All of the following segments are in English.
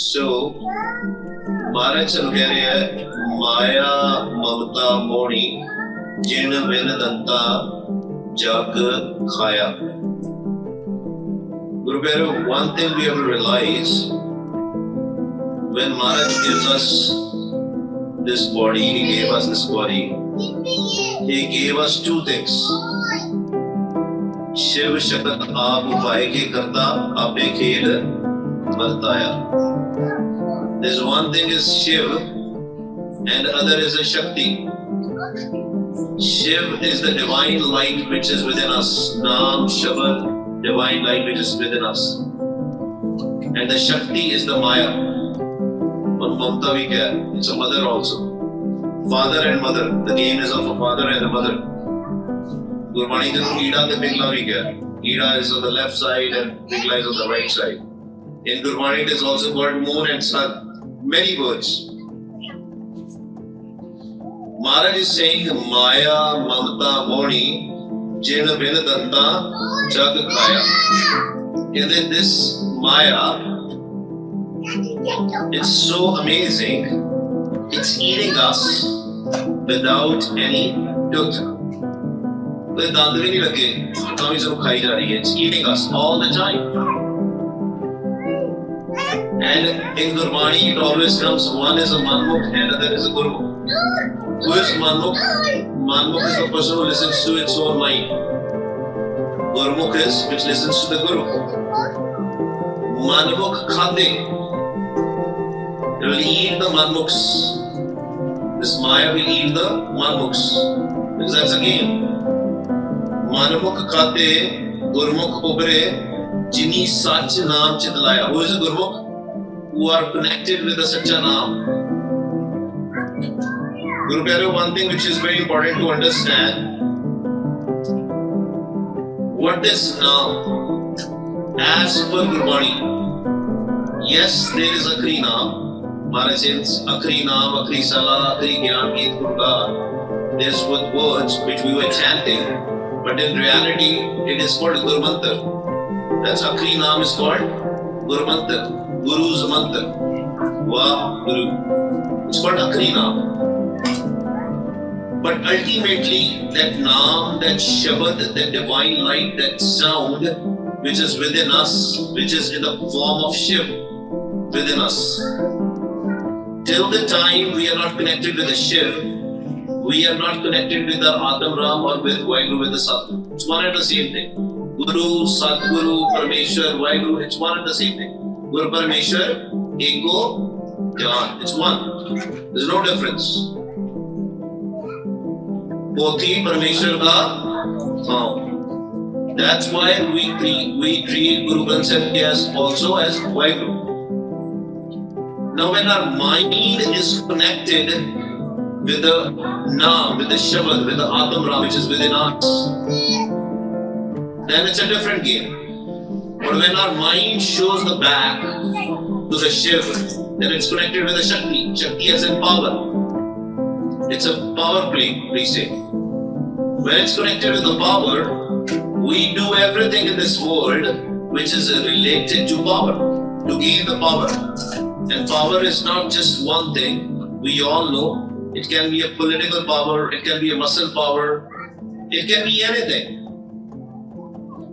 So, महाराज चलो कह रहे हैं माया ममता मोणी जिन बिन दंता जग खाया. Guru Bhairu, one thing we have to realize, when Maharaj gives us this body, he gave us this body, he gave us two things. Shiv शक्त आप उपाय के करता आपे खेल बरताया. This one thing is Shiv and other is a Shakti. Shiv is the divine light which is within us. Naam Shabad, divine light which is within us. And the Shakti is the Maya. And Mamta we care. It's a mother also. Father and mother. The game is of a father and a mother. Gurbani the Ida the Pigla we care. Ida is on the left side and Pigla is on the right side. In Gurbani it is also called moon and sun. Many words. Maharaj is saying Maya Mamta Moni Jin Bin Danta Jag Khaya. And then this Maya, it's so amazing. It's eating us without any tooth. It's eating us all the time. And in Gurbani it always comes, one is a Manmukh and other is a Gurmukh. Who is Manmukh? Manmukh is the person who listens to its own mind. Gurmukh is which listens to the Guru. Manmukh Khade. It will eat the Manmukhs. This Maya will eat the Manmukhs. Because that's a game. Manmukh Khate, Gurmukh Ubare, Jini Sach Naam Chitlaya. Who is a Gurmukh? Who are connected with the Sacha Naam. Guru Bhairu, one thing which is very important to understand, what is Naam? As per Gurbani, yes, there is Akhri Naam. Maharaj says Akhri Naam, Akhri Salah, Akhri Gyan, Geet Gurga. There's words which we were chanting, but in reality, it is called Guru Mantar. That's Akhri Naam is called Guru Mantar. Guru's mantra. Wow, Guru. It's called Akhri Naam. But ultimately, that Naam, that Shabad, that divine light, that sound, which is within us, which is in the form of Shiv within us. Till the time we are not connected with the Shiv, we are not connected with the Adam Ram or with Vaheguru, with the Satguru. It's one and the same thing. Guru, Satguru, Parmeshwar, Vaheguru, it's one and the same thing. Guru Parmeshwar, Ego, Jhan. It's one. There's no difference. Pothi Parmeshwar ka. That's why we treat Guru Granth Sahib as also as Vaheguru. Now when our mind is connected with the Naam, with the Shabad, with the Atam Ram which is within us, then it's a different game. But when our mind shows the back to the Shiv, then it's connected with the Shakti. Shakti as in power. It's a power play, we say. When it's connected with the power, we do everything in this world which is related to power, to gain the power. And power is not just one thing. We all know it can be a political power, it can be a muscle power, it can be anything.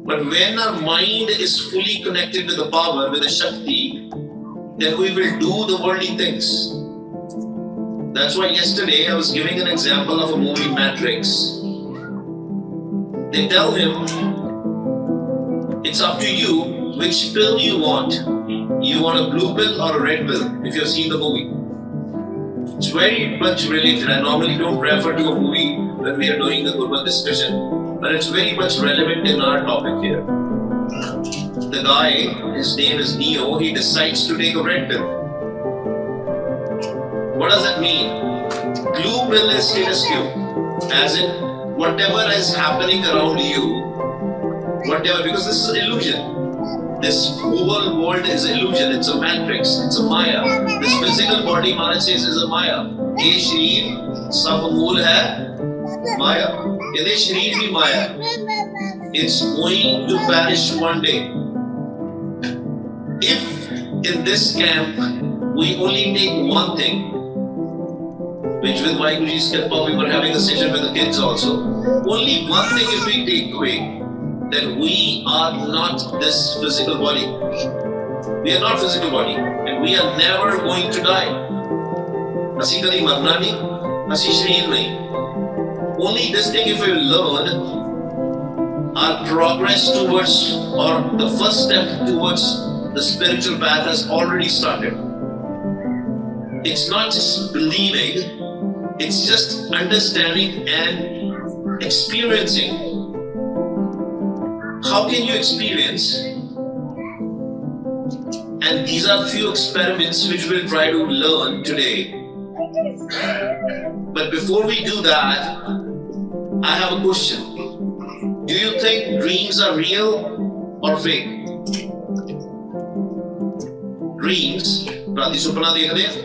But when our mind is fully connected with the power, with the Shakti, then we will do the worldly things. That's why yesterday I was giving an example of a movie, Matrix. They tell him, it's up to you which pill you want. You want a blue pill or a red pill, if you've seen the movie. It's very much related. I normally don't refer to a movie when we are doing the Gurban discussion, but it's very much relevant in our topic here. The guy, his name is Neo, he decides to take a red pill. What does that mean? Blue pill is status quo, as in whatever is happening around you, whatever, because this is an illusion. This whole world is an illusion, it's a matrix, it's a Maya. This physical body, Maharaj says, is a Maya. Ye shareer sab mool hai Maya. Ye shareer bhi Maya. It's going to perish one day. If in this camp we only take one thing, which with my Guruji's Kripa we were having a session with the kids also. Only one thing if we take away, that we are not this physical body. We are not physical body, and we are never going to die. Asi kadi marna nahi, asi shareer nahi. Only this thing if we learn, our progress towards, or the first step towards the spiritual path has already started. It's not just believing, it's just understanding and experiencing. How can you experience? And these are few experiments which we'll try to learn today. But before we do that, I have a question. Do you think dreams are real or fake? Dreams, Rati Supana dekhde hain?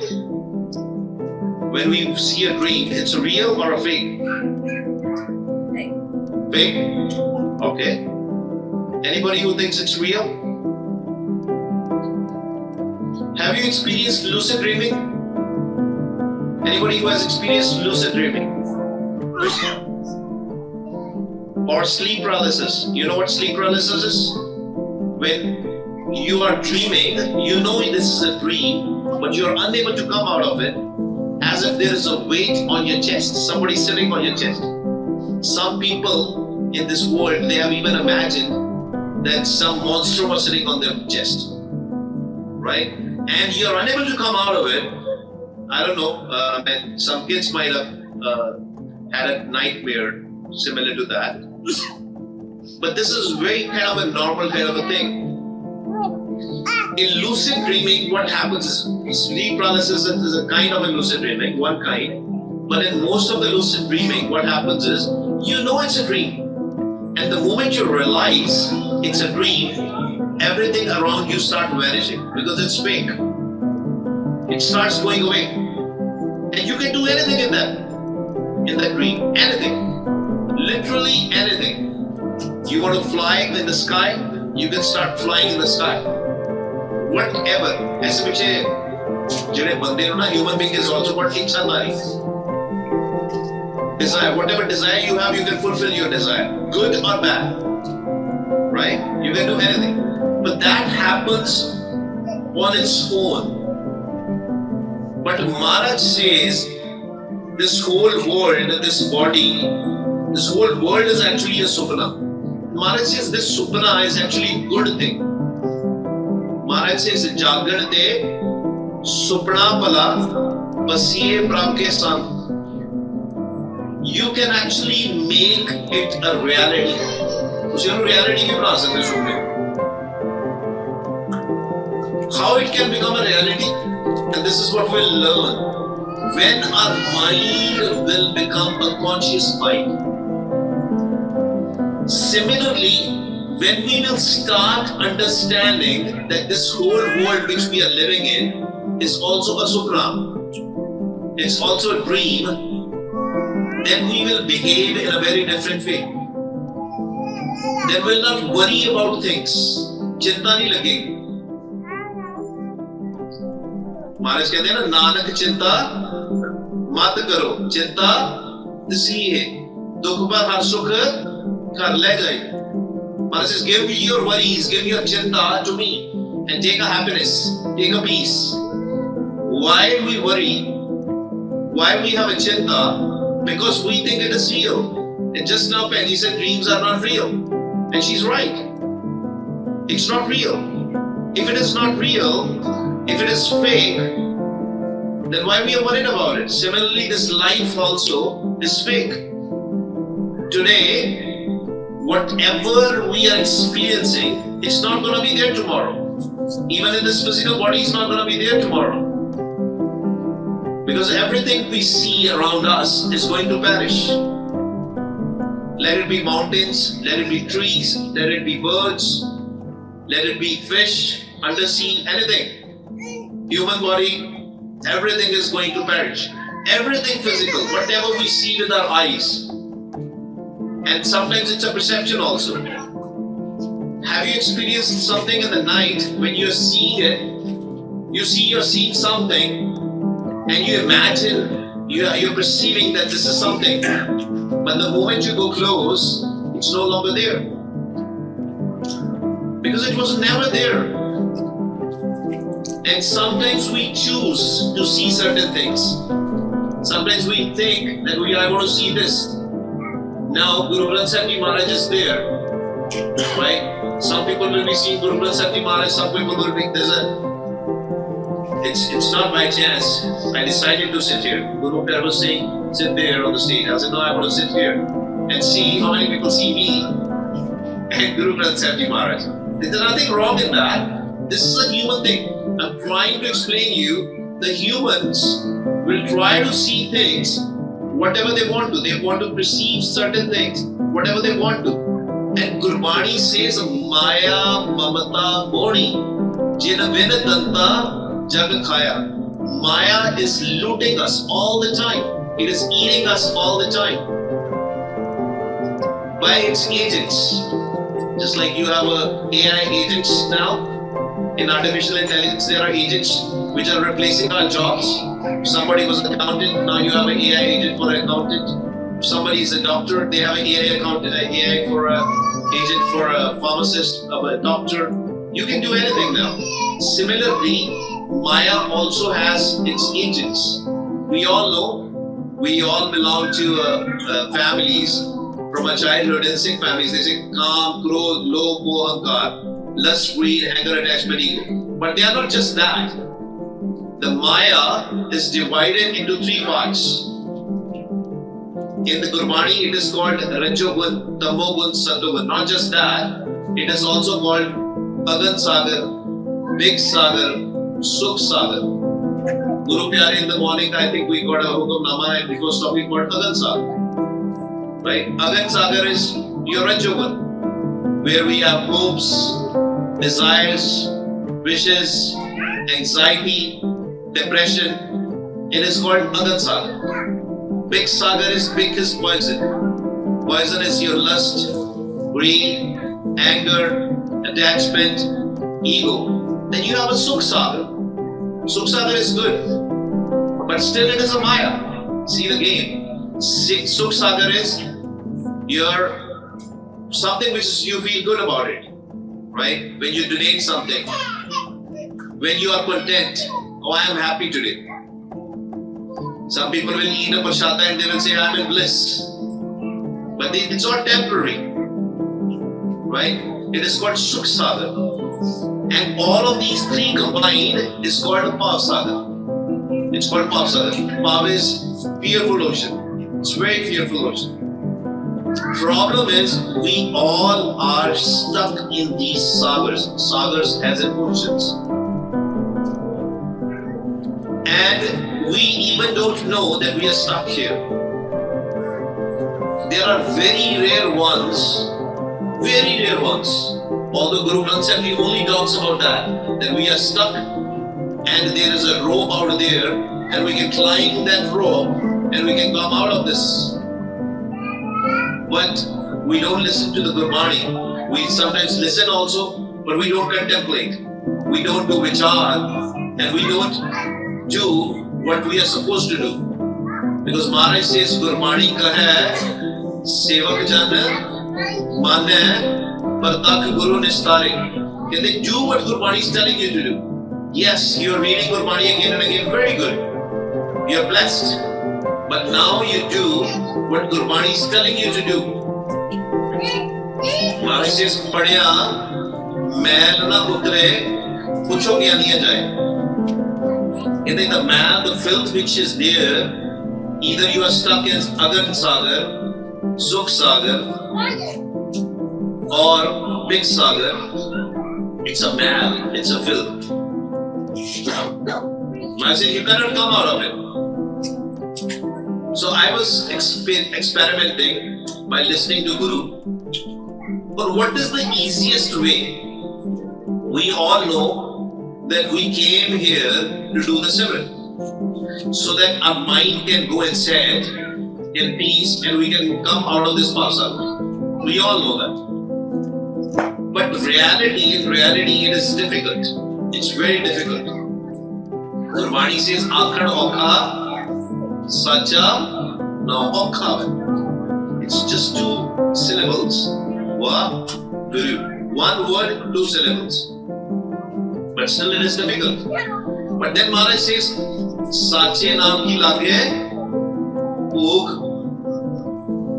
When we see a dream, it's a real or a fake? Fake? Okay. Anybody who thinks it's real? Have you experienced lucid dreaming? Anybody who has experienced lucid dreaming? Or sleep paralysis? You know what sleep paralysis is? When you are dreaming, you know this is a dream, but you are unable to come out of it, as if there is a weight on your chest, somebody sitting on your chest. Some people in this world, they have even imagined that some monster was sitting on their chest, right? And you are unable to come out of it. I don't know, and some kids might have had a nightmare similar to that. But this is very kind of a normal kind of a thing. In lucid dreaming, what happens is sleep paralysis is a kind of a lucid dreaming, one kind. But in most of the lucid dreaming, what happens is you know it's a dream. And the moment you realize it's a dream, everything around you starts vanishing because it's fake. It starts going away. And you can do anything in that dream. Anything. Literally anything. You want to fly in the sky, you can start flying in the sky. Whatever. Aise piche jehde bande ho na, human being is also called ikshadari. Desire, whatever desire you have, you can fulfill your desire, good or bad. Right? You can do anything. But that happens on its own. But Maharaj says this whole world, this body, this whole world is actually a supana. Maharaj says this supana is actually a good thing. Maharaj says jagan de supana pala pasiye prabke sang. You can actually make it a reality. Usse reality ki bana sakte supne. How it can become a reality? And this is what we'll learn. When our mind will become a conscious mind. Similarly, when we will start understanding that this whole world which we are living in is also a supna, it's also a dream, then we will behave in a very different way. Then we'll not worry about things. Chinta nahi lagegi. Maharaj कहते हैं ना, नानक चिंता मत करो, चिंता दसी है, दुख पर हर सुख कर ले गए. Maharaj says, give me your worries, give your chinta to me, and take a happiness, take a peace. Why we worry? Why we have a chinta? Because we think it is real. And just now Penny said dreams are not real. And she's right. It's not real. If it is not real, if it is fake, then why we are worried about it? Similarly, this life also is fake. Today, whatever we are experiencing, it's not going to be there tomorrow. Even in this physical body, it's not going to be there tomorrow. Because everything we see around us is going to perish. Let it be mountains, let it be trees, let it be birds, let it be fish, undersea, anything. Human body, everything is going to perish. Everything physical, whatever we see with our eyes. And sometimes it's a perception also. Have you experienced something in the night when you're seeing it You see, you're seeing something, and you imagine you're perceiving that this is something, but the moment you go close, it's no longer there. Because it was never there. And sometimes we choose to see certain things. Sometimes we think that I want to see this. Now Guru Granth Sahib Ji Maharaj is there, right? Some people will be seeing Guru Granth Sahib Ji Maharaj, some people will be, it's not by chance. I decided to sit here. Guru Pir was saying, sit there on the stage. I said, no, I want to sit here and see how many people see me and Guru Granth Sahib Ji Maharaj. There's nothing wrong in that. This is a human thing. I'm trying to explain you, the humans will try to see things whatever they want to. They want to perceive certain things, whatever they want to. And Gurbani says, Maya Mamata Moni, Jina Vinadanta Jag Khaya. Maya is looting us all the time. It is eating us all the time. By its agents. Just like you have AI agents now. In artificial intelligence, there are agents which are replacing our jobs. If somebody was an accountant, now you have an AI agent for an accountant. If somebody is a doctor, they have an AI accountant, an AI for an agent for a pharmacist, of a doctor. You can do anything now. Similarly, Maya also has its agents. We all know, we all belong to families from our childhood in Sikh families. They say Kaam, Krodh, Lobh, Moh, Ahankar. Lust, greed, anger, attachment, ego. But they are not just that. The Maya is divided into three parts. In the Gurbani, it is called Rajogun, Tamogun, Satogun. Not just that, it is also called Agan Sagar, Big Sagar, Sukh Sagar. Guru Pyare in the morning, I think we got a Hukamnama and it was talking about Agan Sagar. Right? Agan Sagar is your Rajogun, where we have hopes, desires, wishes, anxiety, depression. It is called Agan Sagar. Big Sagar is big as poison. Poison is your lust, greed, anger, attachment, ego. Then you have a Sukh Sagar. Sukh Sagar is good, but still it is a Maya. See the game. Sukh Sagar is your something which you feel good about it. Right? When you donate something, when you are content, oh, I am happy today. Some people will eat a prasada and they will say, I am in bliss. But it's all temporary. Right? It is called Sukh Sagar. And all of these three combined is called Pav Sagar. It's called Pav Sagar. Pav is fearful ocean. It's very fearful ocean. Problem is, we all are stuck in these sagars. Sagars as in oceans. And we even don't know that we are stuck here. There are very rare ones. Although Guru Granth Sahib Ji only talks about that we are stuck and there is a rope out there and we can climb that rope and we can come out of this. But we don't listen to the Gurbani. We sometimes listen also, but we don't contemplate. We don't do vichar, and we don't do what we are supposed to do. Because Maharaj says, Gurbani kahe, sevak jan, mane, partak guru nistare. Can they do what Gurbani is telling you to do? Yes, you are reading Gurbani again and again, very good. You are blessed. But now you do what Gurbani is telling you to do. Maharaj says, Padya, mail na utre, pucho kya liya jaye. In the man, the filth which is there, either you are stuck in Agan Sagar, Sukh Sagar, or Big Sagar. It's a mal, it's a filth. Maharaj says, you cannot come out of it. So I was experimenting by listening to Guru. But what is the easiest way? We all know that we came here to do the Simran, so that our mind can go and set in peace and we can come out of this pasada. We all know that. But in reality, it is difficult. It's very difficult. Gurbani says, Akhad Okha, Sacha Na Okha. It's just two syllables. One word, two syllables. But still it is difficult. But then Maharaj says, Sache naam ki lage bhog.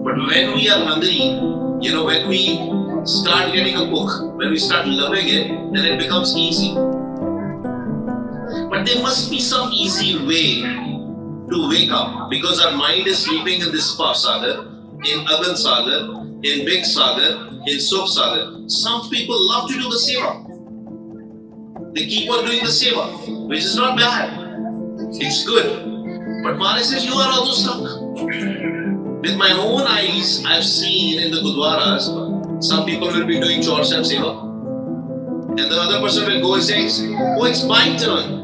But when we are hungry, when we start getting a book, when we start loving it, then it becomes easy. But there must be some easy way to wake up, because our mind is sleeping in this Pav Sagar, in Agan Sagar, in Big Sagar, in Sukh Sagar. Some people love to do the seva. They keep on doing the seva, which is not bad. It's good. But Maharaj says, you are also stuck. With my own eyes, I've seen in the Gurdwaras, some people will be doing chores and seva. And the other person will go and say, oh, it's my turn.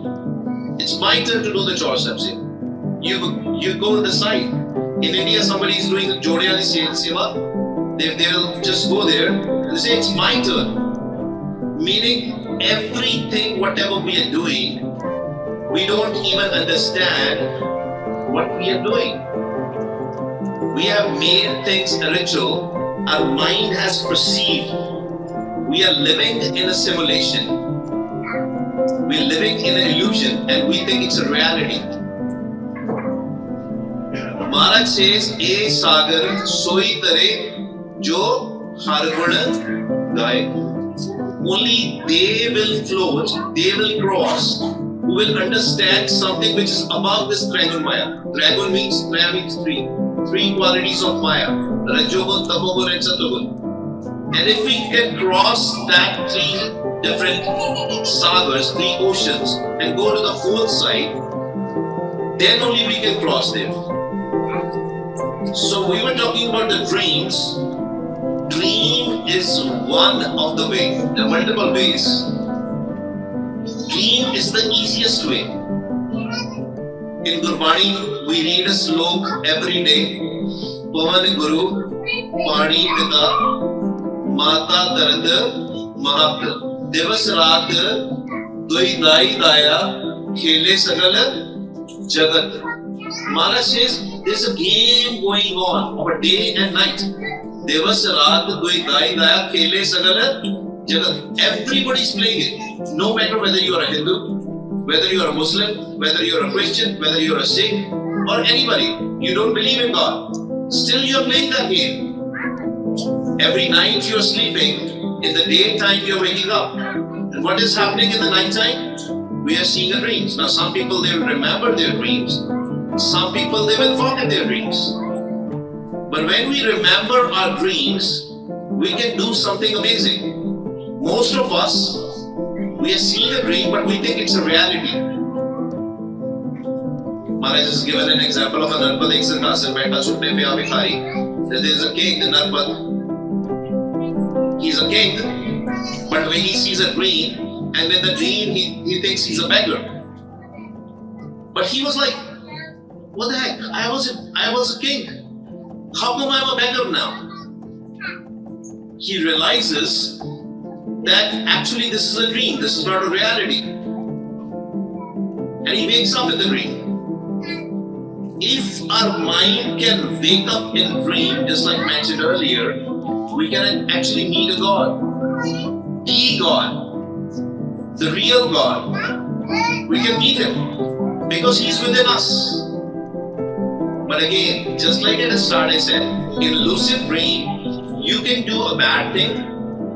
It's my turn to do the chores and seva. You go on the side. In India, somebody is doing the Jodiyali seva. They will just go there and say, it's my turn. Meaning, everything, whatever we are doing, we don't even understand what we are doing. We have made things a ritual. Our mind has perceived. We are living in a simulation. We're living in an illusion and we think it's a reality. Maharaj says, "E sagar soi tare jo har gun gaye." Only they will float, they will cross, who will understand something which is above this Tragun Maya. Tragun means three qualities of Maya: Rajogun, Tamogun, and Satogun. And if we can cross that three different sagars, three oceans, and go to the fourth side, then only we can cross there. So we were talking about the dreams. Dream is one of the ways. There are multiple ways. Dream is the easiest way. In Gurbani, we read a slok every day. Pavan Guru, Pani Pita, Mata Dard, Mahat. Devas Raat, Doi Dai Daya, Khele Sagal, Jagat. Maharaj says there's a game going on over day and night. Devas Raat, Doi Dai Daya, Khele Sagal, Jagat. Everybody's playing it. No matter whether you are a Hindu, whether you are a Muslim, whether you are a Christian, whether you are a Sikh, or anybody, you don't believe in God, still you are playing that game. Every night you are sleeping, in the daytime you are waking up. And what is happening in the night time? We are seeing the dreams. Now some people, they will remember their dreams. Some people, they will forget their dreams. But when we remember our dreams, we can do something amazing. Most of us, we are seeing a dream, but we think it's a reality. Maharaj has given an example of a Narpad ek sarkasan baitha chutne pe abhikhari. There is a king, the Narpad. He's a king, but when he sees a dream, and in the dream he thinks he's a beggar. But he was like, what the heck? I was a king. How come I'm a beggar now? He realizes that actually this is a dream, this is not a reality. And he wakes up in the dream. If our mind can wake up in dream, just like mentioned earlier, we can actually meet a God. The God. The real God. We can meet Him because He's within us. But again, just like at the start I said, in lucid dream, you can do a bad thing,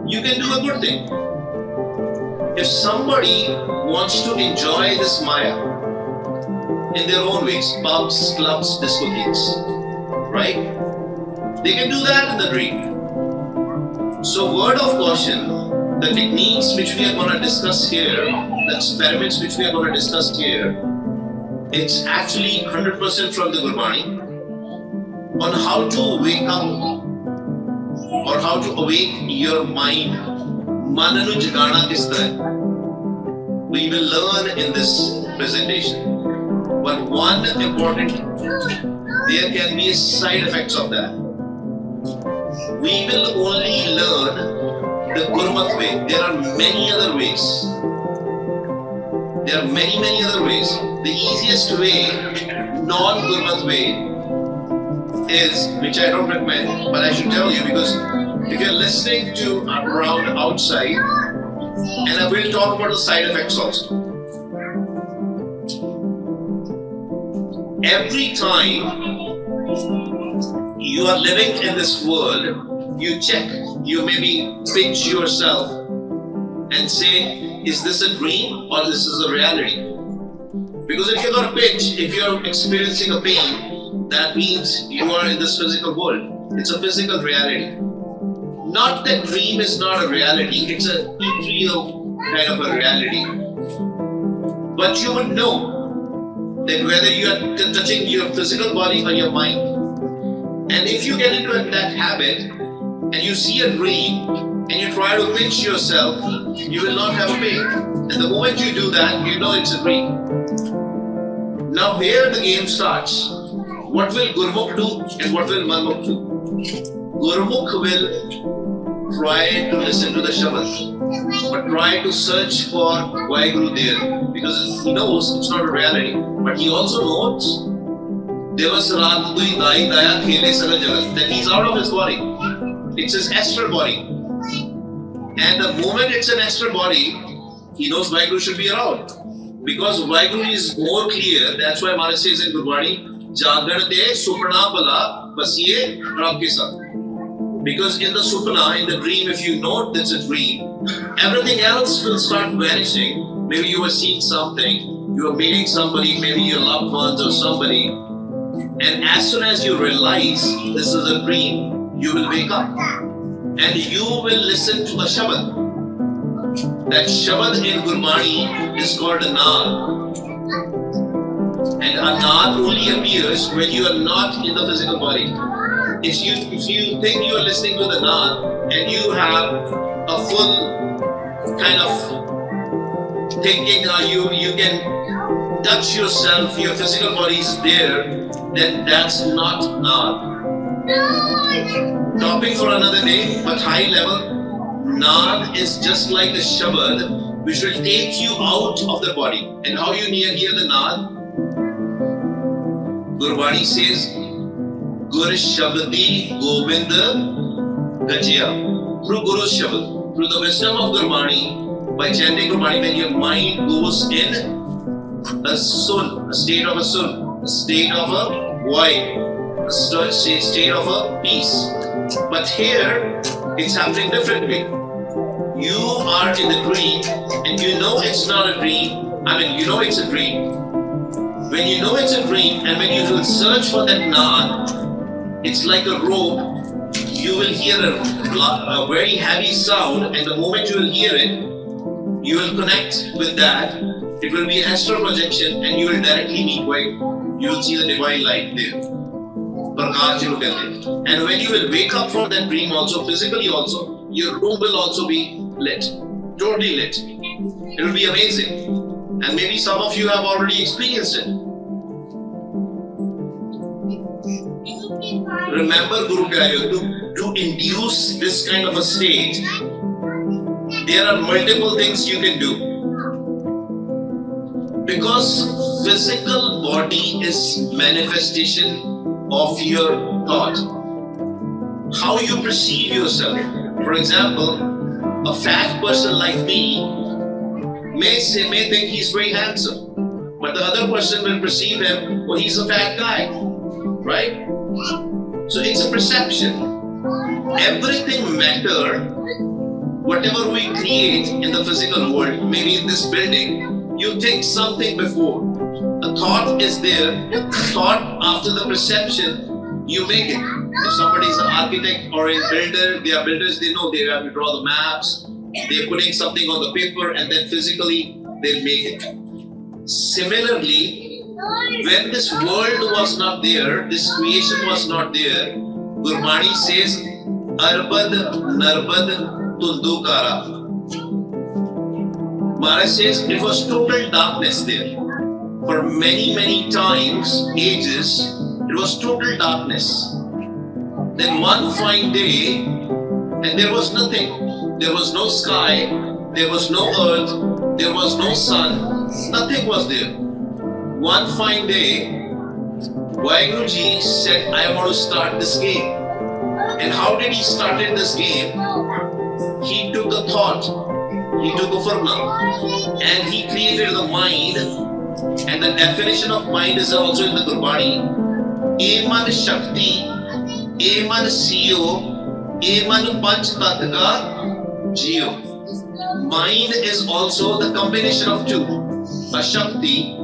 you can do a good thing. If somebody wants to enjoy this Maya in their own ways, pubs, clubs, discotheques, right? They can do that in the dream. So word of caution, the techniques which we are going to discuss here, the experiments which we are going to discuss here, it's actually 100% from the Gurbani on how to wake up or how to awake your mind. Mananu jagana kis tarah. We will learn in this presentation. But one important, there can be side effects of that. We will only learn the Gurmat way. There are many other ways. There are many, many other ways. The easiest way, non-Gurmat way, is, which I don't recommend, but I should tell you, because if you're listening to around outside, and I will talk about the side effects also. Every time you are living in this world, you check, you maybe pinch yourself and say, is this a dream or this is a reality? Because if you're going to pinch, if you're experiencing a pain, that means you are in this physical world. It's a physical reality. Not that dream is not a reality, it's a ethereal kind of a reality. But you would know that whether you are touching your physical body or your mind. And if you get into that habit and you see a dream and you try to pinch yourself, you will not have a pain. And the moment you do that, you know it's a dream. Now here the game starts. What will Gurmukh do and what will Manmukh do? Gurmukh will try to listen to the Shabad, but try to search for Vaheguru there, because he knows it's not a reality. But he also knows that he's out of his body. It's his astral body. And the moment it's an astral body, he knows Vaheguru should be around. Because Vaheguru is more clear, that's why Maharaj says in Gurbani, Jagar de supna bala basiye Rab ke saath. Because in the supna, in the dream, if you know that's a dream, everything else will start vanishing. Maybe you were seeing something, you are meeting somebody, maybe your loved ones or somebody, and as soon as you realize this is a dream, you will wake up and you will listen to a Shabad. That Shabad in Gurbani is called a Naam. And a Naam only appears when you are not in the physical body. If you think you are listening to the Naam and you have a full kind of thinking, you can touch yourself, your physical body is there, then that's not Naam. Topic for another day, but high level. Naam is just like the Shabad, which will take you out of the body. And how you hear the Naam? Gurbani says, Gur Shabdi Govind Gajya. Through Guru's Shabad, through the wisdom of Gurbani, by chanting Gurbani, when your mind goes in a sun, a state of a sun, a state of a void, a state of a peace. But here, it's happening differently. You are in the dream and you know it's not a dream. You know it's a dream. When you know it's a dream and when you will search for that Naam, it's like a rope. You will hear a very heavy sound, and the moment you will hear it, you will connect with that. It will be an astral projection and you will directly meet Vaheguru. You will see the divine light there. And when you will wake up from that dream also, physically also, your room will also be lit, totally lit. It will be amazing. And maybe some of you have already experienced it. Remember, Guru Pyareo, to induce this kind of a state, there are multiple things you can do. Because physical body is manifestation of your thought. How you perceive yourself. For example, a fat person like me may think he's very handsome, but the other person will perceive him, well, he's a fat guy, right? So it's a perception. Everything matter, whatever we create in the physical world, maybe in this building, you think something before. A thought is there, a thought after the perception, you make it. If somebody is an architect or a builder, they are builders, they know they have to draw the maps, they're putting something on the paper and then physically they'll make it. Similarly, when this world was not there, this creation was not there, Gurbani says, Arbad Narbad Tundukara. Maharaj says it was total darkness there. For many, many times, ages, it was total darkness. Then one fine day, and there was nothing. There was no sky, there was no earth, there was no sun, Nothing was there. One fine day, Vaiguruji said, I want to start this game. And how did he started this game? He took a thought, he took a farna, and he created the mind. And the definition of mind is also in the Gurbani. Eman Shakti, Eman Siyo, Eman Panch Tatka Jiyo. Mind is also the combination of two. A Shakti,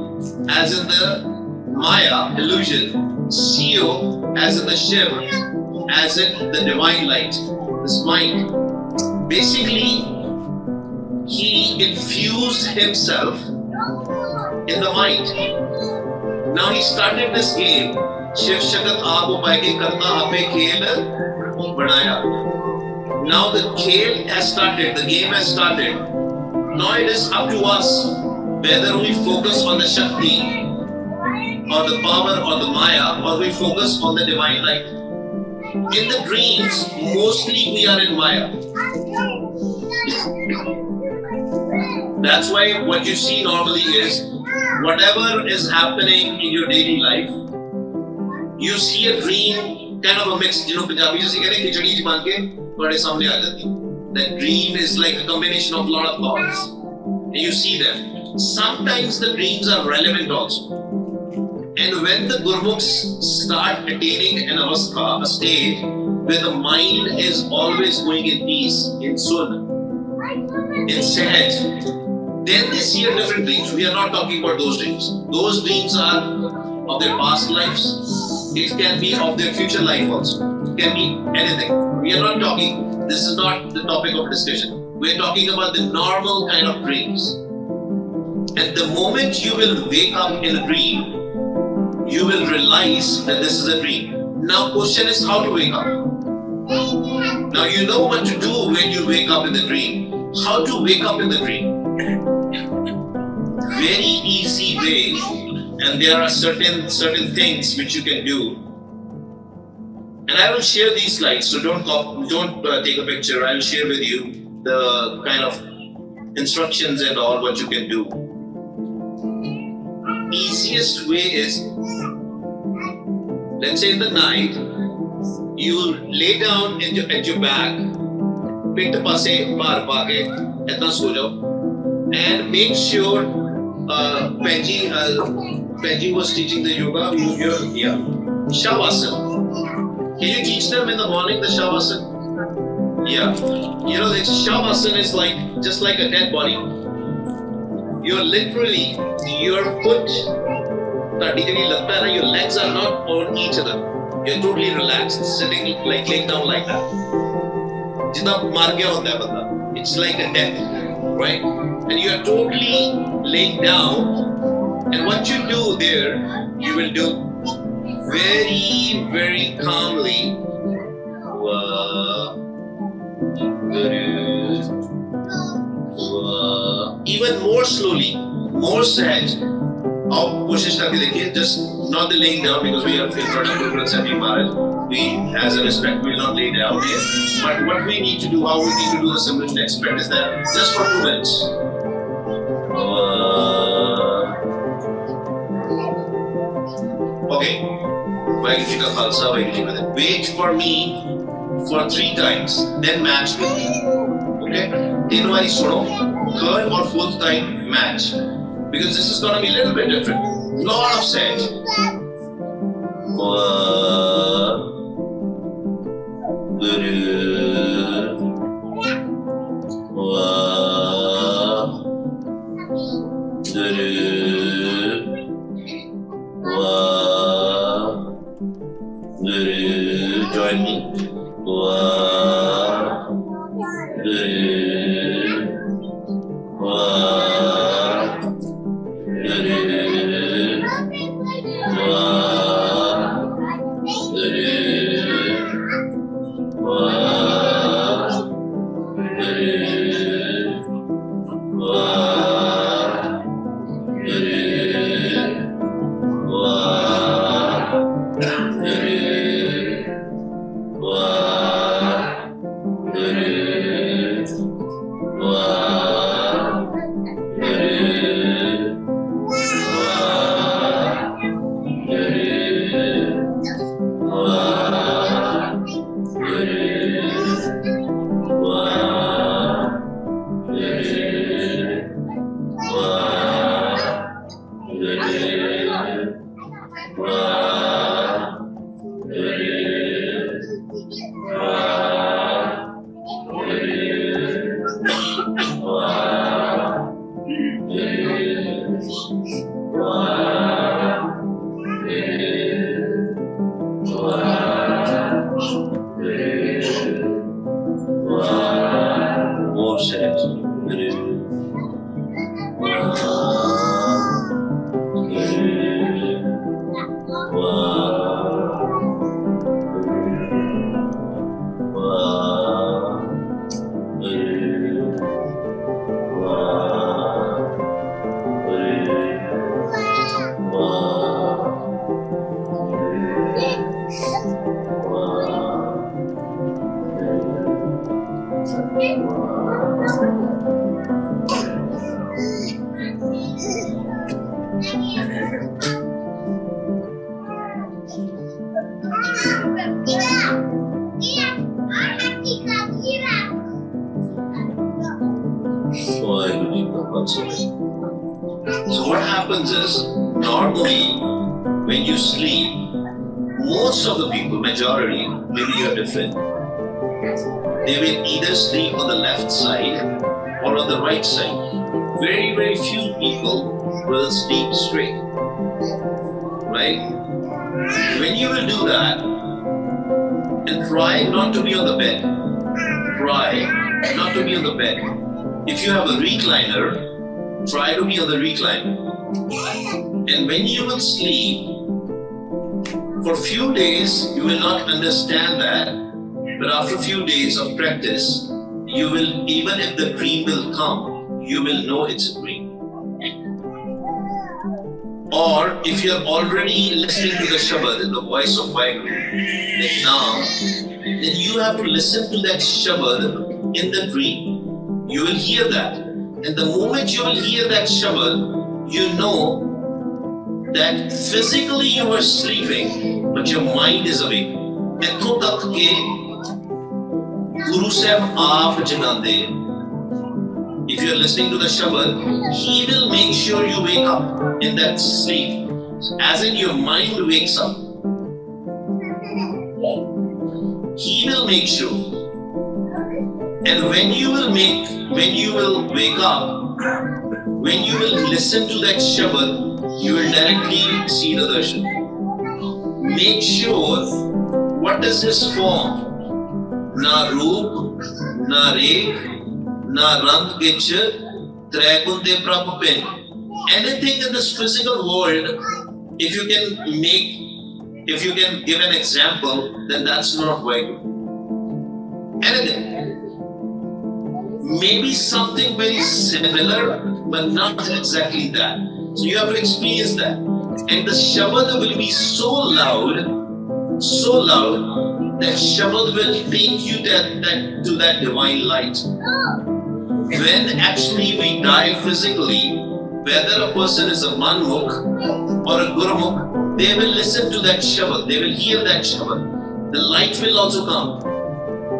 as in the Maya, illusion. Siyo, as in the Shiv, as in the divine light. This mind. Basically, he infused himself in the mind. Now he started this game. Shiv Shakat Aap Upay Ke Karta Ape Khel Banaya. Now the khel has started, the game has started. Now it is up to us whether we focus on the Shakti or the power or the Maya, or we focus on the divine light. In the dreams, mostly we are in Maya. That's why what you see normally is whatever is happening in your daily life, you see a dream kind of a mix. You know, Punjabi just say khichdi ji ban ke tode samne aa jati. That dream is like a combination of a lot of thoughts, and you see them. Sometimes the dreams are relevant also. And when the Gurmukhs start attaining an avastha, a stage where the mind is always going in peace, in sun, in sahaj, then they see a different dreams. We are not talking about those dreams. Those dreams are of their past lives. It can be of their future life also. It can be anything. We are not talking, this is not the topic of discussion. We are talking about the normal kind of dreams. And the moment you will wake up in a dream, you will realize that this is a dream. Now question is how to wake up. Now you know what to do when you wake up in the dream. How to wake up in the dream? Very easy way, and there are certain things which you can do. And I will share these slides, so don't take a picture. I will share with you the kind of instructions and all what you can do. Easiest way is, let's say in the night, you lay down at your back, pit paase baar pa ke, etna so jao, and make sure Penji was teaching the yoga. Shavasana. Can you teach them in the morning the Shavasana? Yeah. You know, the Shavasana is like just like a dead body. You're literally, your foot, your legs are not on each other. You're totally relaxed, sitting like laying down like that. It's like a death, right? And you are totally laying down. And what you do there, you will do very, very calmly. Even more slowly, more sahaj. Just not the laying down, because we are in front of Guru Granth Sahib Maharaj. We, as a respect, will not lay down here. But what we need to do, how we need to do the Simran next bit is that just for 2 minutes. Okay. Vaiguruji ka Khalsa, Vaiguruji ki Fateh. Wait for me for 3 times, then match with me. Okay? 3 bari suno, 3rd or 4th time match. Because this is going to be a little bit different. Lot of sahaj. Join me. More set. So what happens is, normally when you sleep, most of the people, majority, maybe you're different, they will either sleep on the left side or on the right side. Very, very few people will sleep straight, right? When you will do that, and try not to be on the bed. Try not to be on the bed. If you have a recliner, try to be on the recliner. And when you will sleep, for a few days, you will not understand that. But after a few days of practice, you will, even if the dream will come, you will know it's a dream. Or if you're already listening to the Shabad in the voice of Vaheguru, like now, then you have to listen to that Shabad in the dream. You will hear that. And the moment you will hear that Shabad, you know that physically you are sleeping, but your mind is awake. ਇੱਥੋਂ ਤੱਕ ਕਿ Guru Sahib ਆਪ ਜਗਾਉਂਦੇ. If you are listening to the Shabad, he will make sure you wake up in that sleep, as in your mind wakes up. He will make sure. And when you will wake up, when you will listen to that Shabad, you will directly see the darshan. Make sure, what is this form? Na roop, na rekh, na rang gich, tragunde prabhupin. Anything in this physical world, if you can give an example, then that's not Vaheguru. Anything. Maybe something very similar, but not exactly that. So you have to experience that. And the Shabad will be so loud, that Shabad will take you to that divine light. When actually we die physically, whether a person is a Manmukh or a Gurumukh, they will listen to that Shabad, they will hear that Shabad. The light will also come.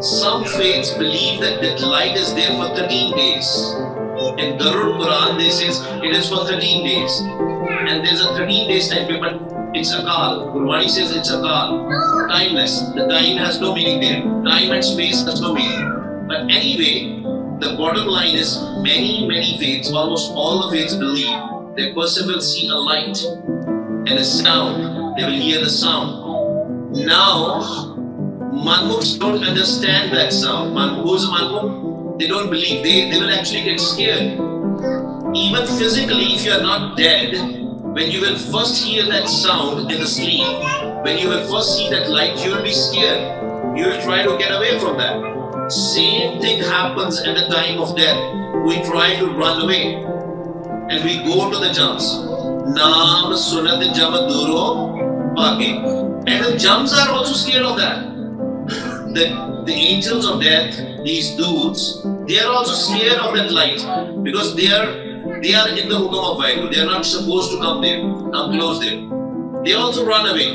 Some faiths believe that that light is there for 13 days. In Garud Quran, they says it is for 13 days. And there's a 13 days time period, but it's Akal. Gurbani says it's Akal. Timeless. The time has no meaning there. Time and space has no meaning. But anyway, the bottom line is many faiths, almost all the faiths believe that a person will see a light and a sound. They will hear the sound. Now, Manmukhs don't understand that sound. Who's a Manmukh? They don't believe. They will actually get scared. Even physically, if you are not dead, when you will first hear that sound in the sleep, when you will first see that light, you will be scared. You will try to get away from that. Same thing happens at the time of death. We try to run away and we go to the jumps. Naam Simran duro paake. And the jumps are also scared of that. The angels of death, these dudes, they are also scared of that light because they are in the hukam of Vaheguru. They are not supposed to come close there. They also run away.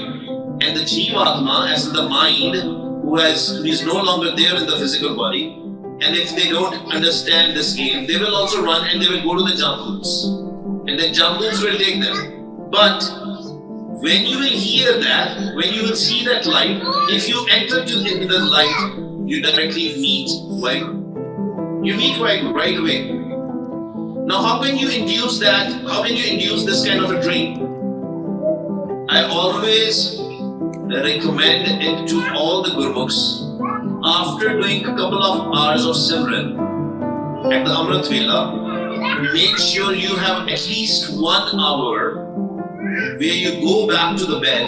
And the Jivatma, as the mind, who is no longer there in the physical body, and if they don't understand this game, they will also run and they will go to the jungles. And the jungles will take them. But when you will hear that, when you will see that light, if you enter into the light, you directly meet Vaheguru. You meet Vaheguru right away. Now, how can you induce that? How can you induce this kind of a dream? I always recommend it to all the Gurmukhs. After doing a couple of hours of Simran at the Amrit Vela, make sure you have at least 1 hour where you go back to the bed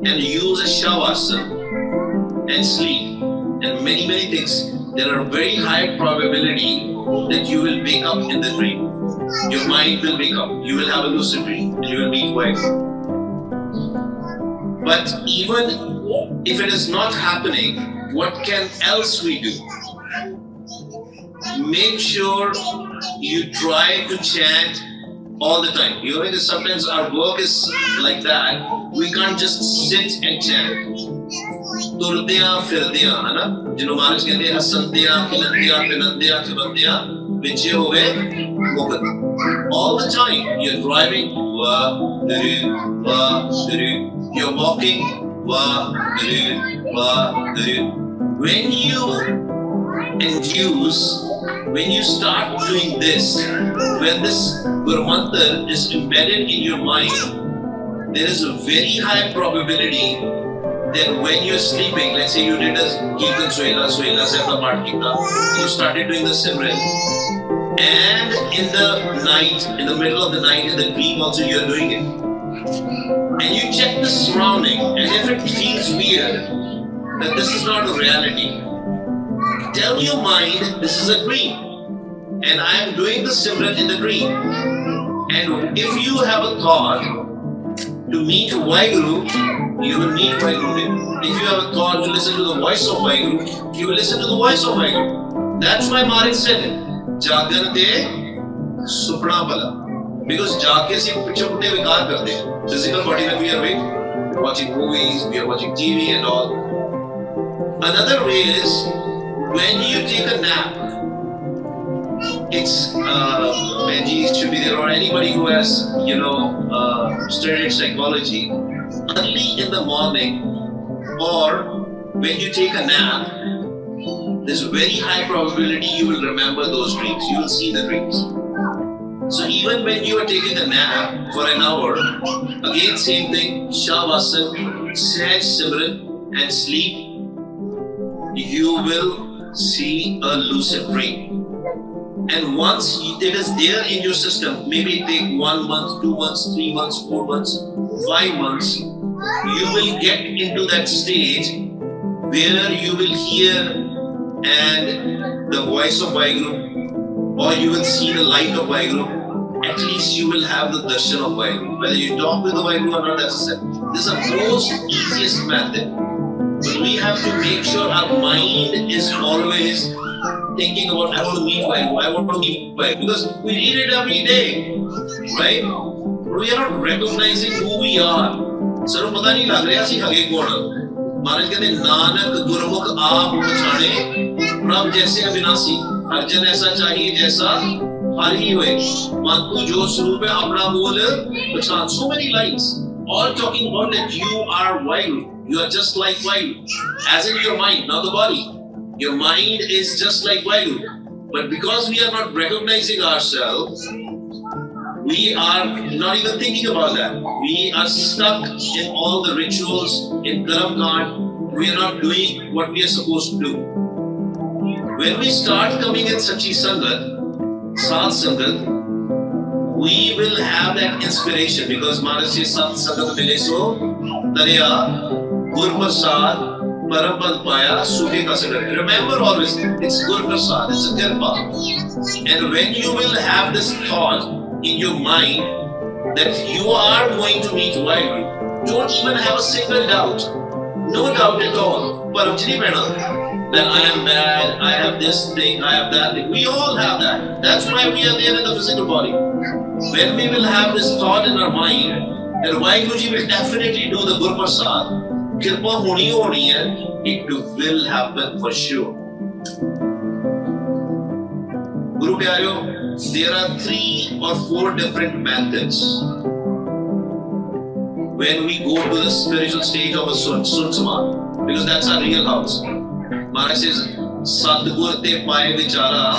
and use a shavasana and sleep and many things. There are very high probability that you will wake up in the dream. Your mind will wake up. You will have a lucid dream and you will meet Vaheguru. But even if it is not happening, what can else we do? Make sure you try to chant all the time. You know, sometimes our work is like that. We can't just sit and chant. Turdiyan firdiyan, है ना? जिन्हों महाराज कहते हैं हसंदियां, खिलंदियां, पिनंदियां, खिबंदियां, बिचे हुए मुगत. All the time you're driving, wa, diru. You're walking, wa, diru. When you induce, when you start doing this, when this Guru Mantra is embedded in your mind, there is a very high probability that when you're sleeping, let's say you did a Kirtan Swela, Zebra Part Kirtan, you started doing the Simran, and in the night, in the middle of the night, in the dream also you're doing it. And you check the surrounding, and if it feels weird, that this is not a reality, tell your mind this is a dream. And I am doing the Simran in the dream. And if you have a thought to meet Vaheguru, you will meet Vaheguru. If you have a thought to listen to the voice of Vaheguru, you will listen to the voice of Vaheguru. That's why Maharaj said it. Jagan de supna bala. Because jaake se pichhe pute vikar karte hain. Physical body when we are awake, we are watching movies, we are watching TV and all. Another way is when you take a nap. It's Benji should be there, or anybody who has, studied psychology. Early in the morning, or when you take a nap, there's a very high probability you will remember those dreams. You will see the dreams. So even when you are taking a nap for an hour, again same thing, Shavasana, Sahaj Simran and sleep, you will see a lucid dream. And once it is there in your system, maybe it take 1 month, 2 months, 3 months, 4 months, 5 months, you will get into that stage where you will hear and the voice of Vaheguru, or you will see the light of Vaheguru. At least you will have the darshan of Vaheguru. Whether you talk with the Vaheguru or not, that's a step. This is the most easiest method. But we have to make sure our mind is always thinking about, I want to meet Vaheguru, because we read it every day, right? We are not recognizing who we are. So, पता नहीं लग रहा सी हगे कौन. महाराज कहते नानक गुरमुख आप पछाने, प्रभ जैसे अविनाशी, हर जन ऐसा चाहिए जैसा हर ही होए. मातु जो स्वरूप है अपना मूल पछान. So many lines, all talking about that you are Vaheguru. You are just like Vaheguru, as in your mind, not the body. Your mind is just like Vaheguru. But because we are not recognizing ourselves, we are not even thinking about that. We are stuck in all the rituals, in Karam Kand. We are not doing what we are supposed to do. When we start coming in Sachi Sangat, Sat Sangat, we will have that inspiration, because Maharaj says Sat Sangat mile so Darya Gur Prasad Parampad Paya Sukhe Ka Sagar. Remember always, it's Gur Prasad, it's a Kirpa. And when you will have this thought in your mind that you are going to meet Vaheguru, don't even have a single doubt. No doubt at all. Paramjini Pena, that I am bad, I have this thing, I have that thing. We all have that. That's why we are there in the physical body. When we will have this thought in our mind that Vaheguru Ji will definitely do the Gur Prasad, Kirpa honi hai, it will happen for sure. Guru Pyareo, there are 3 or 4 different methods when we go to the spiritual stage of a Sun Samad, because that's our real house. Maharaj says, Sadgur te paaye vichara,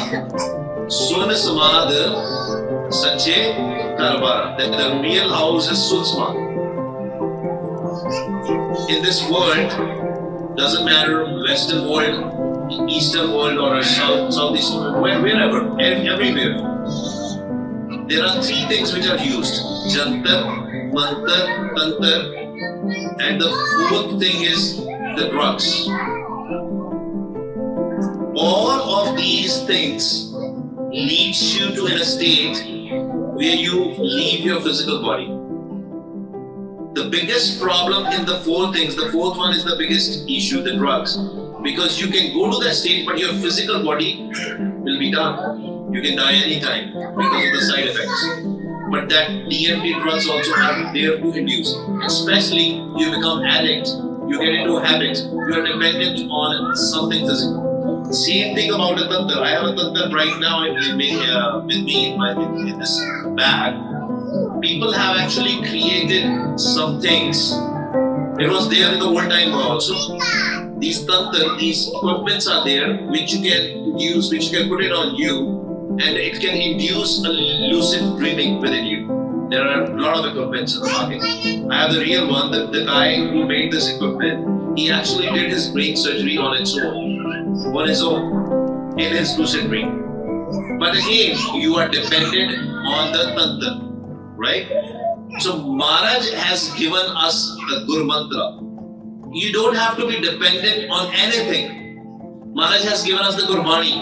Sun Samad sache darbara. That the real house is Sun Samad. In this world, doesn't matter Western world, Eastern world, or Southeast world, wherever, everywhere, there are three things which are used: Jantar, Mantar, Tantar, and the fourth thing is the drugs. All of these things leads you to in a state where you leave your physical body. The biggest problem in the four things, the fourth one is the biggest issue, the drugs. Because you can go to that state, but your physical body will be done. You can die anytime because of the side effects. But that DMT drugs also are there to induce. Especially you become addict, you get into a habit, you are dependent on something physical. Same thing about a tantar. I have a tantar right now with me in this bag. People have actually created some things. It was there in the old time also. These tantar, these equipments are there which you can use, which you can put it on you, and it can induce a lucid dreaming within you. There are a lot of equipments in the market. I have the real one. The guy who made this equipment, he actually did his brain surgery on his own, in his lucid dream. But again, you are dependent on the tantar. Right? So Maharaj has given us the Gur Mantra. You don't have to be dependent on anything. Maharaj has given us the Gurbani.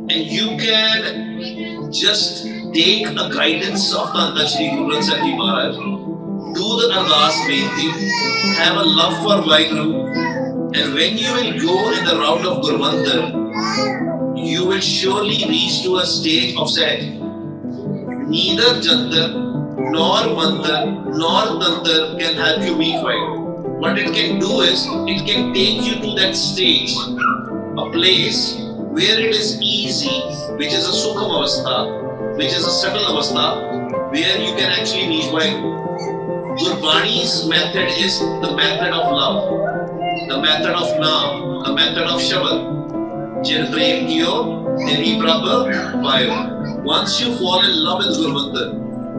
And you can just take a guidance of Tanta Shri Guru Granth Sahib Ji Maharaj, do the Ardas Benti, have a love for Vaheguru, and when you will go in the route of Gur Mantra, you will surely reach to a stage of Sahaj. Neither Jantar, nor Mantar, nor Tantar can help you meet Vaheguru. What it can do is, it can take you to that stage, a place where it is easy, which is a Sukham Avastha, which is a subtle Avastha, where you can actually meet Vaheguru. Gurbani's method is the method of love, the method of Naam, the method of Shabad. Jin prem kiyo, teri prabh payo. Once you fall in love with Gur Mantra,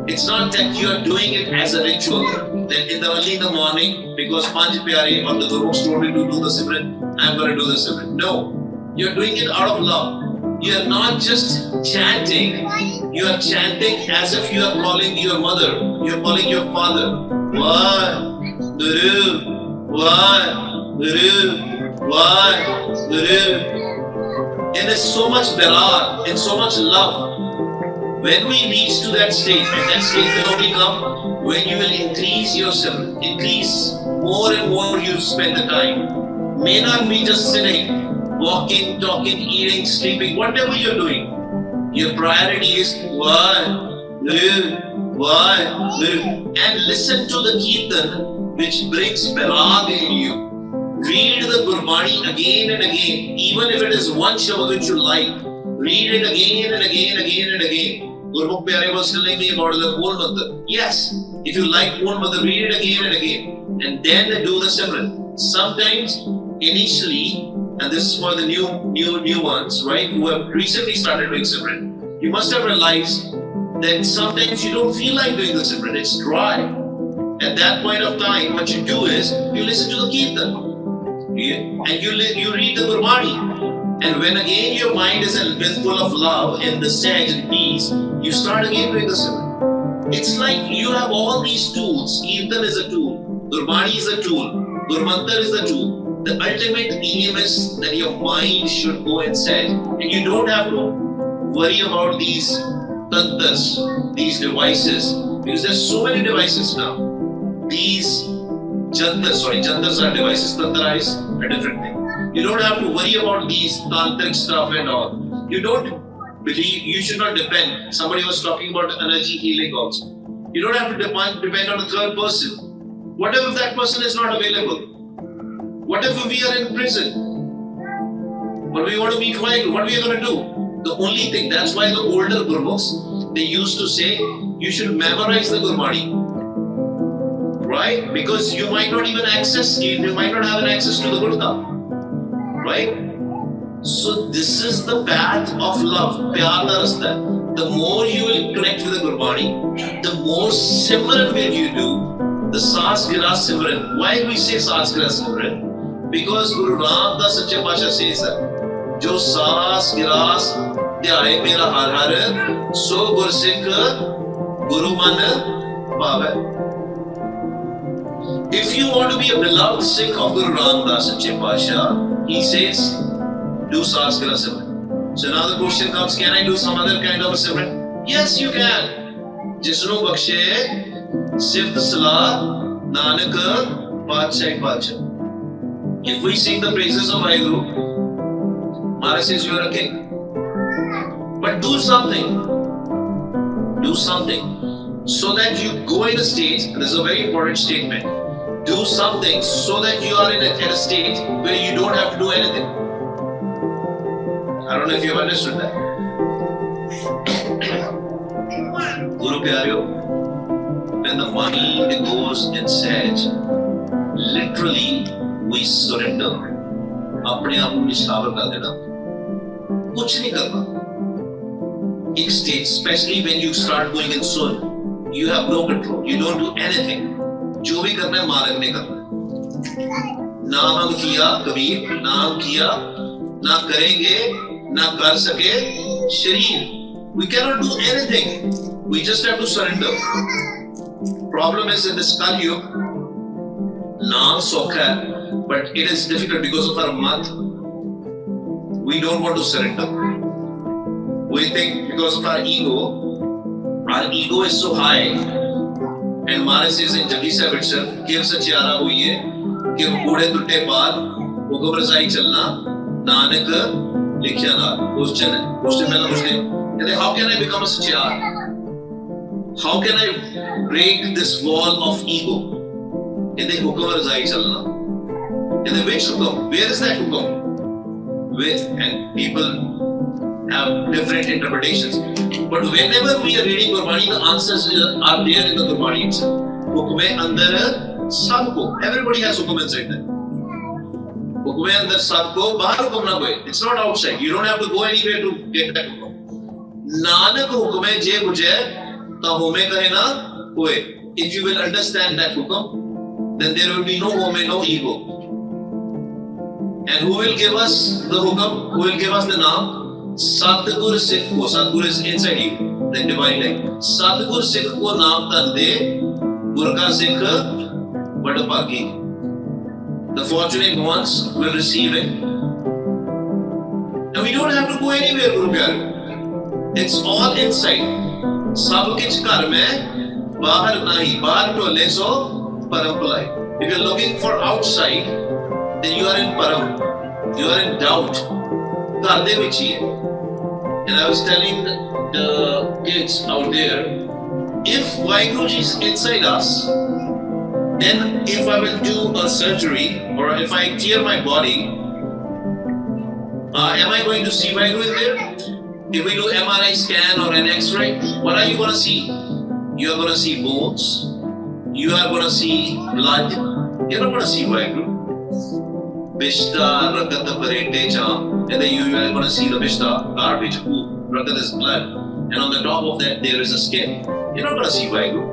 it's not that you are doing it as a ritual. That in the early in the morning, because Panch Pyare or the Gurmukhs told me to do the Simran, I'm going to do the Simran. No, you're doing it out of love. You are not just chanting. You are chanting as if you are calling your mother. You are calling your father. Why, Guru? Why, Guru? Why, Guru? And there's so much barar and so much love. When we reach to that stage, and that stage will only come when you will increase yourself, increase more and more you spend the time. May not be just sitting, walking, talking, eating, sleeping, whatever you're doing. Your priority is why, and listen to the Kirtan which brings Barag in you. Read the Gurbani again and again, even if it is one shabad which you like. Read it again and again and again and again. Gurmukh Pyare was telling me about the Mool Mantra. Yes, if you like Mool Mantra, read it again and again. And then do the Simran. Sometimes, initially, and this is for the new ones, right, who have recently started doing Simran, you must have realized that sometimes you don't feel like doing the Simran. It's dry. At that point of time, what you do is, you listen to the Kirtan. And you read the Gurbani. And when again your mind is full of love and the sage and peace, you start again doing the Simran. It's like you have all these tools. Kirtan is a tool, Gurbani is a tool, Gur Mantra is a tool. The ultimate aim is that your mind should go inside, and you don't have to worry about these tantras, these devices, because there's so many devices now. These jantars are devices, tantra is a different thing. You don't have to worry about these tantric stuff and all. You don't believe, you should not depend. Somebody was talking about energy healing also. You don't have to depend on a third person. What if that person is not available? What if we are in prison? But we want to meet Vaheguru? What are we going to do? The only thing, that's why the older Gurmukhs, they used to say, you should memorize the Gurbani. Why? Because you might not even you might not have an access to the Gurta. Right? So this is the path of love. Pyar da rasta hai. The more you will connect with the Gurbani, the more Simran will you do. The Saas Giras Simran. Why we say Saas Giras Simran? Because Guru Ramdas Sache Pasha says that Jo Saas Giras Dhyaye Mera Har Har So Gur Sikh Guru Man Pave. If you want to be a beloved Sikh of Guru Ramdas Sache Pasha, he says, do Saas Giras Simran. So now the question comes, can I do some other kind of a Simran? Yes, you can. Jisnu Bakshe, Sift Salah, Nanak, Padshah, Padshah. If we sing the praises of Waheguru, Maharaj says you are a king. But do something. Do something. So that you go in a state, and this is a very important statement, do something so that you are at a state where you don't have to do anything. I don't know if you have understood that. Guru Pyareo, when the mind goes inside, literally we surrender. अपने आप को निशावर कर देना. कुछ नहीं करना. एक stage, especially when you start going in soul, you have no control. You don't do anything. जो भी करना है मालिक ने करना. ना हम किया कबीर, ना हम किया, ना करेंगे, ना कर सके शरीर. We cannot do anything. We just have to surrender. Problem is in this Kali Yuga, naam sokha hai, but it is difficult because of our mat. We don't want to surrender. We think because of our ego is so high. And Maharaj says in Jagi Sahib itself, give sachiara hui hai, कि बूढ़े टूटे पार हुक्म रसाई चलना नानक लिखिया ना. Question है, question पहला पूछते हैं, कहते how can I become a sachiar? How can I break this wall of ego? कहते हुक्म रसाई चलना. कहते which हुक्म? Where is that हुक्म? With and people have different interpretations. But whenever we are reading Gurbani, the answers are there in the Gurbani itself. Hukme andar sabko. Everybody has hukum inside them. Hukme andar sabko, bahar hukum na koi. It's not outside. You don't have to go anywhere to get that hukum. Nanak hukme je bujhe, ta home kahe na koi. If you will understand that hukum, then there will be no home, no ego. And who will give us the hukum? Who will give us the naam? Satgur Sikh ko, Satgur is inside you, the divine life. Satgur Sikh ko naam tande, Gurka Sikh Vadapaki. The fortunate ones will receive it. And we don't have to go anywhere, Guru Pyare. It's all inside. Sab kich kar mein, bahar nahi, bahar tole so param palai. If you're looking for outside, then you are in param. You are in doubt. Kar de vich hi hai. And I was telling the kids out there, if Vaheguruji is inside us, then if I will do a surgery or if I clear my body, am I going to see Vaheguru in there? If we do MRI scan or an X-ray, what are you going to see? You are going to see bones, you are going to see blood, you are not going to see Vaheguru. Vishta, Rakata, Parete, Cha, and then you are going to see the Vishta, garbage, poop, Rakat is blood, and on the top of that there is a skin. You're not going to see Vaheguru.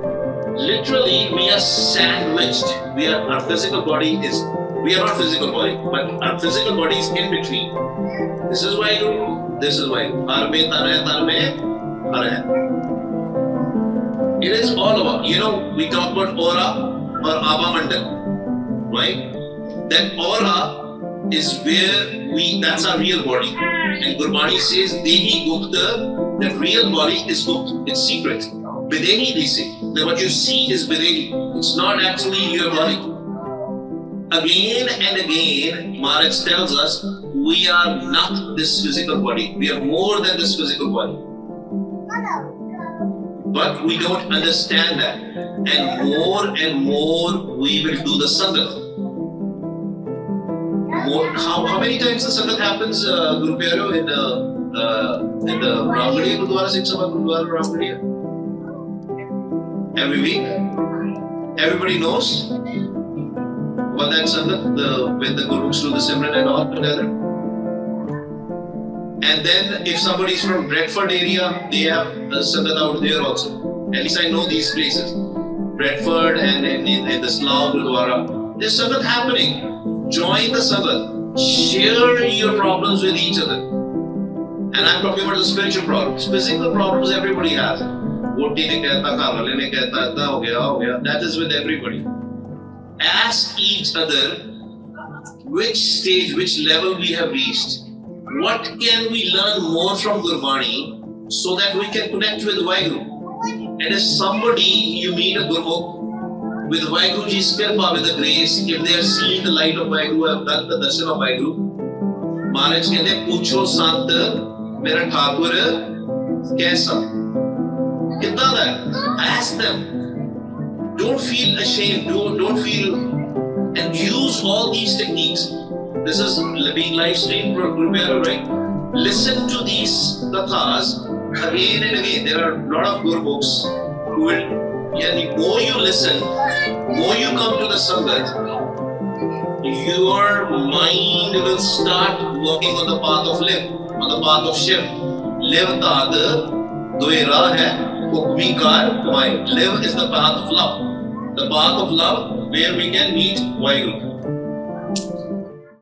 Literally, we are sandwiched. Our physical body is, we are not physical body, but our physical body is in between. This is Vaheguru, this is Vaheguru. Arme, Tarme, Hare. It is all about, we talk about aura or Abha Mandal, right? That aura is where that's our real body. And Gurbani says, Dehi Gupta, that real body is Gupta, it's secret. Bidehi they say, that what you see is Bidehi, it's not actually your body. Again and again, Maharaj tells us, we are not this physical body, we are more than this physical body. But we don't understand that. And more we will do the Sangat. How many times the Sangat happens, Guru Pyare, in the Ramgadiya Gurdwara, Sikh Sabha Gurdwara Ramgadiya? Every week? Everybody knows about that Sangat, when the Gurus do the Simran and all together. And then if somebody is from Bradford area, they have the Sangat out there also. At least I know these places. Bradford and in the Slough Gurdwara. There's Sangat happening. Join the Sangat. Share your problems with each other. And I'm talking about the spiritual problems. Physical problems everybody has. That is with everybody. Ask each other which stage, which level we have reached. What can we learn more from Gurbani so that we can connect with Vaheguru? And if somebody, you meet a Gurmukh with Vaheguru Ji's Kirpa, with the grace, if they have seen the light of Vaheguru, have done the darshan of Vaheguru, Maharaj kehte, "Pucho Sant, mera Thakur kaisa?" Kitna that? Ask them. Don't feel ashamed. Don't feel, and use all these techniques. This is being live streamed for Guru Pyara, right? Listen to these kathas again and again. There are a lot of Guru books who will, the more you listen, more you come to the Sangat, your mind will start walking on the path of live, on the path of Shiv. Live tad doera hai, hukmi kar mind. Live is the path of love. The path of love where we can meet Vaheguru.